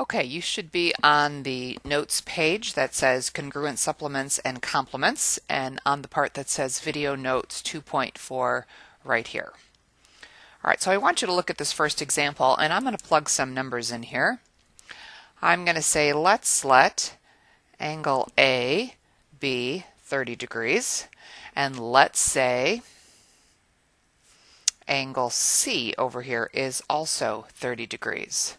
Okay, you should be on the notes page that says congruent supplements and complements, and on the part that says video notes 2.4 right here. All right, so I want you to look at this first example, and I'm going to plug some numbers in here. I'm going to say let's let angle A be 30 degrees, and let's say angle C over here is also 30 degrees.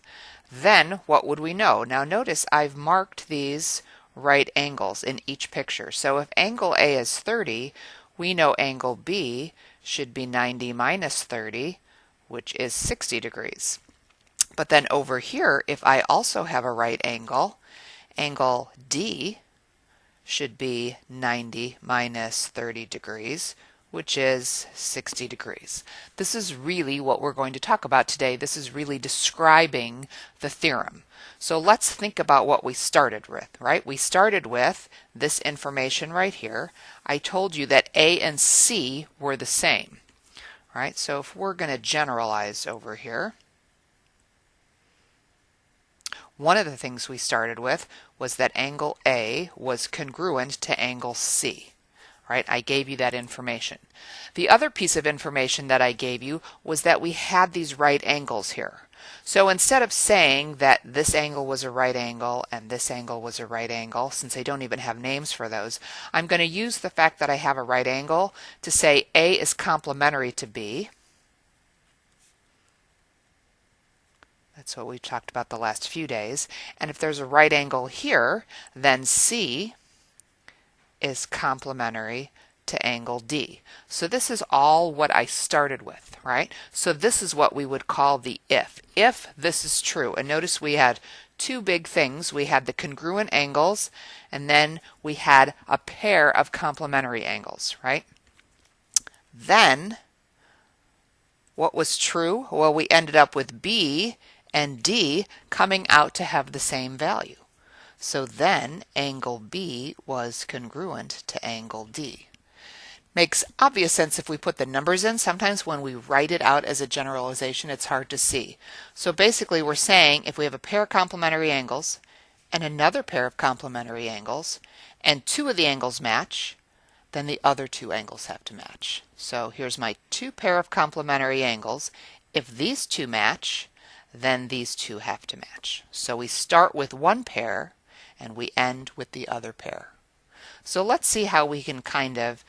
Then what would we know? Now notice I've marked these right angles in each picture. So if angle A is 30, we know angle B should be 90 minus 30, which is 60 degrees. But then over here, if I also have a right angle, angle D should be 90 minus 30 degrees, which is 60 degrees. This is really what we're going to talk about today. This is really describing the theorem. So let's think about what we started with, right? We started with this information right here. I told you that A and C were the same, right? So if we're going to generalize over here, one of the things we started with was that angle A was congruent to angle C. Right? I gave you that information. The other piece of information that I gave you was that we had these right angles here. So instead of saying that this angle was a right angle and this angle was a right angle, since I don't even have names for those, I'm going to use the fact that I have a right angle to say A is complementary to B. That's what we talked about the last few days. And if there's a right angle here, then C is complementary to angle D. So this is all what I started with, right? So this is what we would call the if this is true. And notice we had two big things. We had the congruent angles, and then we had a pair of complementary angles, right? Then what was true? Well, we ended up with B and D coming out to have the same value. So then angle B was congruent to angle D. Makes obvious sense if we put the numbers in. Sometimes when we write it out as a generalization, it's hard to see. So basically we're saying if we have a pair of complementary angles and another pair of complementary angles, and two of the angles match, then the other two angles have to match. So here's my two pair of complementary angles. If these two match, then these two have to match. So we start with one pair and we end with the other pair. So let's see how we can kind of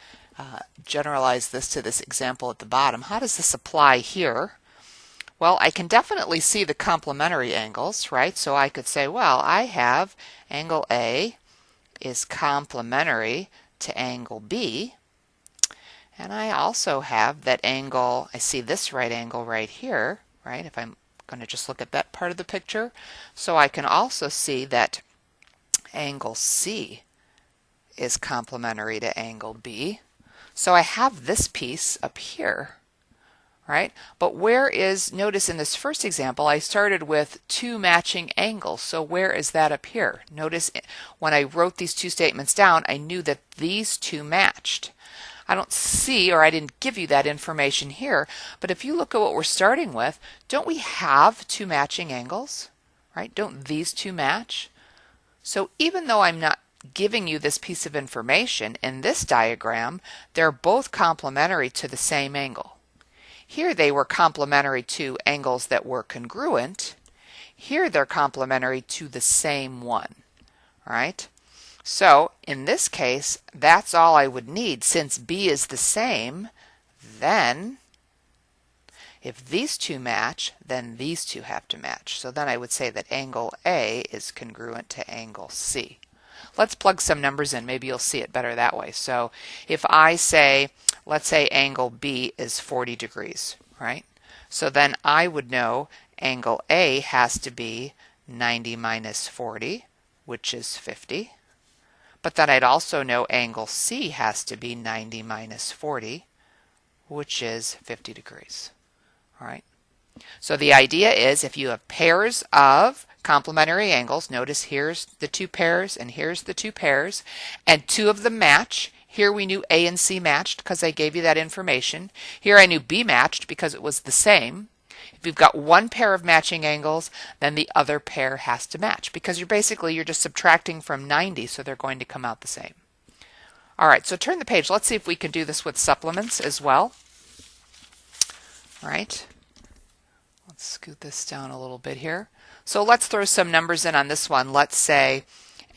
generalize this to this example at the bottom. How does this apply here? Well, I can definitely see the complementary angles, right? So I could say, well, I have angle A is complementary to angle B, and I also have that angle, I see this right angle right here, right? If I'm going to just look at that part of the picture. So I can also see that angle C is complementary to angle B. So I have this piece up here, right? But where is, notice in this first example, I started with two matching angles. So where is that up here? Notice when I wrote these two statements down, I knew that these two matched. I don't see, or I didn't give you that information here, but if you look at what we're starting with, don't we have two matching angles, right? Don't these two match? So even though I'm not giving you this piece of information in this diagram, they're both complementary to the same angle. Here they were complementary to angles that were congruent. Here they're complementary to the same one, right? So in this case, that's all I would need. Since B is the same, then if these two match, then these two have to match. So then I would say that angle A is congruent to angle C. Let's plug some numbers in. Maybe you'll see it better that way. So if I say, let's say angle B is 40 degrees, right? So then I would know angle A has to be 90 minus 40, which is 50. But then I'd also know angle C has to be 90 minus 40, which is 50 degrees. All right. So the idea is if you have pairs of complementary angles, notice here's the two pairs and here's the two pairs, and two of them match. Here we knew A and C matched because I gave you that information. Here I knew B matched because it was the same. If you've got one pair of matching angles, then the other pair has to match because you're just subtracting from 90, so they're going to come out the same. All right, so turn the page. Let's see if we can do this with supplements as well. All right, let's scoot this down a little bit here. So let's throw some numbers in on this one. Let's say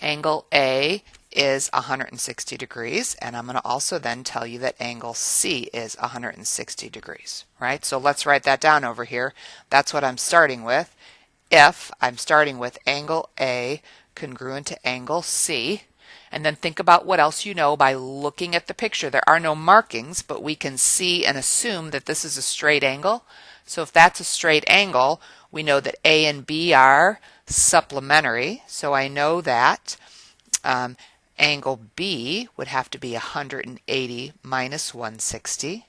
angle A is 160 degrees, and I'm going to also then tell you that angle C is 160 degrees, right? So let's write that down over here. That's what I'm starting with. If I'm starting with angle A congruent to angle C, and then think about what else you know by looking at the picture. There are no markings, but we can see and assume that this is a straight angle. So if that's a straight angle, we know that A and B are supplementary. So I know that angle B would have to be 180 minus 160,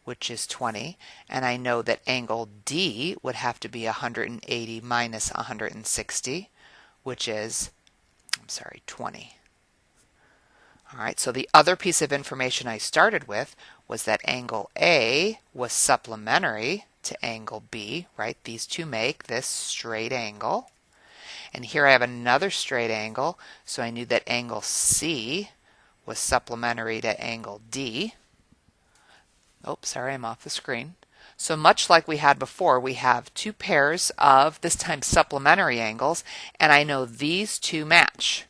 which is 20. And I know that angle D would have to be 180 minus 160, which is, 20. All right, so the other piece of information I started with was that angle A was supplementary to angle B, right? These two make this straight angle. And here I have another straight angle, so I knew that angle C was supplementary to angle D. Oops, sorry, I'm off the screen. So much like we had before, we have two pairs of, this time, supplementary angles, and I know these two match,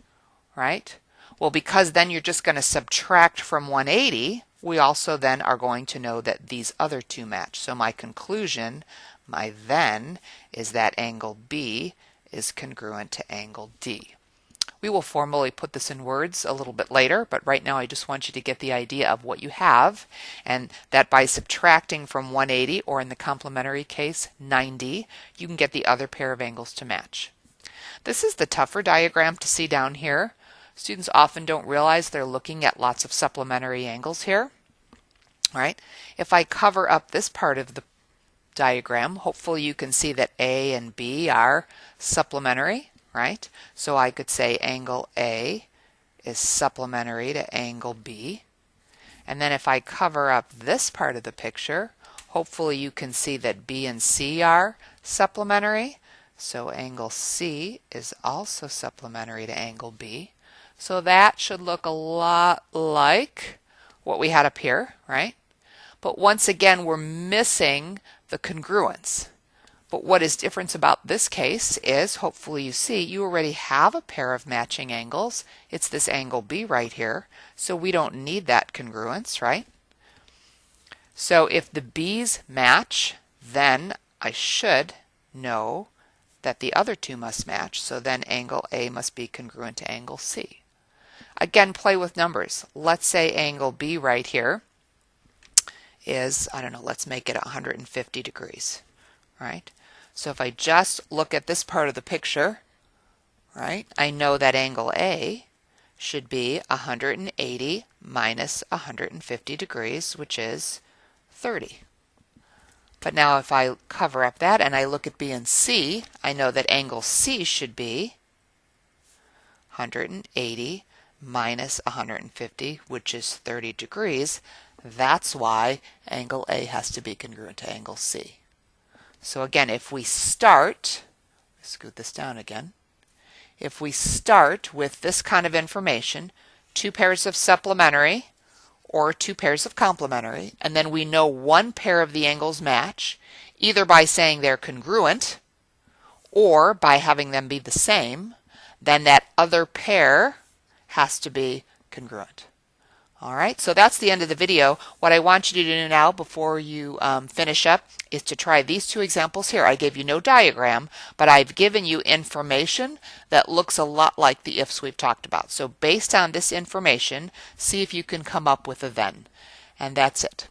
right? Well, because then you're just going to subtract from 180, we also then are going to know that these other two match. So my conclusion, my then, is that angle B is congruent to angle D. We will formally put this in words a little bit later, but right now I just want you to get the idea of what you have, and that by subtracting from 180, or in the complementary case, 90, you can get the other pair of angles to match. This is the tougher diagram to see down here. Students often don't realize they're looking at lots of supplementary angles here. All right. If I cover up this part of the diagram, hopefully you can see that A and B are supplementary, right? So I could say angle A is supplementary to angle B. And then if I cover up this part of the picture, hopefully you can see that B and C are supplementary. So angle C is also supplementary to angle B. So that should look a lot like what we had up here, right? But once again, we're missing the congruence. But what is different about this case is, hopefully you see, you already have a pair of matching angles. It's this angle B right here, so we don't need that congruence, right? So if the B's match, then I should know that the other two must match, so then angle A must be congruent to angle C. Again, play with numbers. Let's say angle B right here is, I don't know, let's make it 150 degrees, right? So if I just look at this part of the picture, right, I know that angle A should be 180 minus 150 degrees, which is 30. But now if I cover up that and I look at B and C, I know that angle C should be 180 minus 150, which is 30 degrees. That's why angle A has to be congruent to angle C. So again, if we start, scoot this down again, if we start with this kind of information, two pairs of supplementary or two pairs of complementary, and then we know one pair of the angles match, either by saying they're congruent or by having them be the same, then that other pair has to be congruent. All right, so that's the end of the video. What I want you to do now before you finish up is to try these two examples here. I gave you no diagram, but I've given you information that looks a lot like the ifs we've talked about. So based on this information, see if you can come up with a then. And that's it.